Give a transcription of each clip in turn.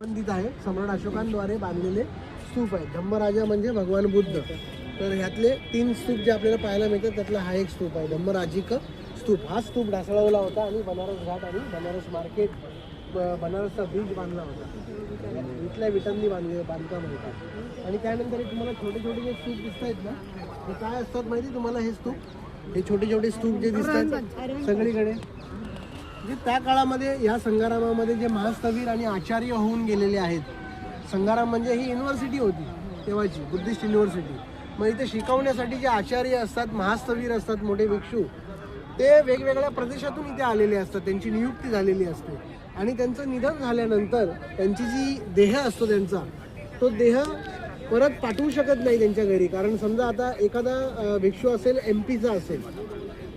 संबंधित आहे. सम्राट अशोकांद्वारे बांधलेले स्तूप आहे. धम्मराजा म्हणजे भगवान बुद्ध. तर ह्यातले 3 स्तूप जे आपल्याला पाहायला मिळतात त्यातला हा एक स्तूप आहे, धम्मराजिक स्तूप. हा स्तूप ढासळवला होता आणि बनारस घाट आणि बनारस मार्केट, बनारसचा ब्रिज बांधला होता. इथल्या विटांनी बांधकाम होता. आणि त्यानंतर तुम्हाला छोटे छोटे जे स्तूप दिसत आहेत ना, हे काय असतात माहिती तुम्हाला? हे स्तूप, हे छोटे छोटे स्तूप जे दिसतात सगळीकडे, जे त्या काळामध्ये या संग्रामामध्ये जे महास्थवीर आणि आचार्य होऊन गेलेले आहेत. संग्राम म्हणजे ही युनिव्हर्सिटी होती तेव्हाची, बुद्धिस्ट युनिव्हर्सिटी. मग इथे शिकवण्यासाठी जे आचार्य असतात, महास्थवीर असतात, मोठे भिक्षू, ते वेगवेगळ्या प्रदेशातून इथे आलेले असतात. त्यांची नियुक्ती झालेली असते आणि त्यांचं निधन झाल्यानंतर त्यांची जी देह असतो त्यांचा, तो देह परत पाठवू शकत नाही त्यांच्या घरी. कारण समजा आता एखादा भिक्षू असेल, MP चा असेल,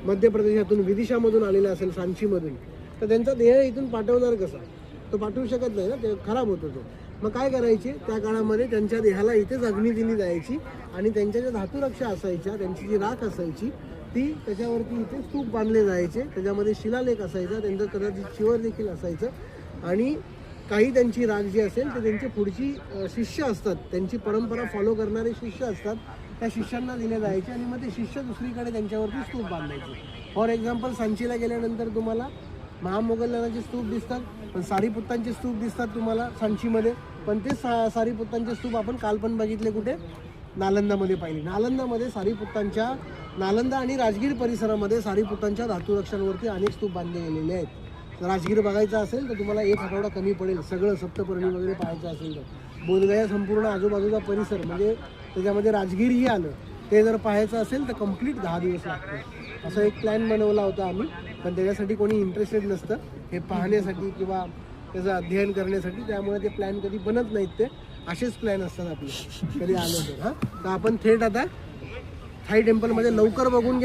मध्य प्रदेशातून, विदिशामधून आलेला असेल, सांचीमधून, तर त्यांचा देह इथून पाठवणार कसा? तो पाठवू शकत नाही ना, ते खराब होतो तो. मग काय करायचे त्या काळामध्ये? त्यांच्या देहाला इथेच अग्नी दिली जायची आणि त्यांच्या ज्या धातुरक्षा असायच्या, त्यांची जी राख असायची, ती त्याच्यावरती इथे स्तूप बांधले जायचे. त्याच्यामध्ये शिलालेख असायचा, त्यांचं कदाचित शिवर देखील असायचं. आणि काही त्यांची राख जी असेल ते त्यांची पुढची शिष्य असतात, त्यांची परंपरा फॉलो करणारे शिष्य असतात, त्या शिष्यांना दिले जायचे आणि मग ते शिष्य दुसरीकडे त्यांच्यावरती स्तूप बांधायचे. फॉर एक्झाम्पल, सांचीला गेल्यानंतर तुम्हाला महामोगलांचे स्तूप दिसतात, पण सारीपुत्तांचे स्तूप दिसतात तुम्हाला सांचीमध्ये. पण ते सारीपुत्तांचे स्तूप आपण काल पण बघितले कुठे? नालंदामध्ये पाहिले. नालंदामध्ये सारीपुत्तांच्या, नालंदा आणि राजगीर परिसरामध्ये सारीपुत्तांच्या धातुरक्षांवरती अनेक स्तूप बांधले गेलेले आहेत. राजगीर बघायचं असेल तर तुम्हाला 1 आठवडा कमी पडेल. सगळं सप्तपर्णी वगैरे पाहायचं असेल तर. बोधगया संपूर्ण आजूबाजूचा परिसर, म्हणजे त्याच्यामध्ये राजगीरही आलं, ते जर पाहायचं असेल तर कंप्लीट 10 दिवस लागतो. असं एक प्लॅन बनवला होता आम्ही, पण त्याच्यासाठी कोणी इंटरेस्टेड नसतं हे पाहण्यासाठी किंवा त्याचं अध्ययन करण्यासाठी. त्यामुळे ते प्लॅन कधी बनत नाहीत, ते असेच प्लॅन असतात आपले कधी आलं तर. तर आपण थेट आता थाई टेम्पलमध्ये लवकर बघून घ्या.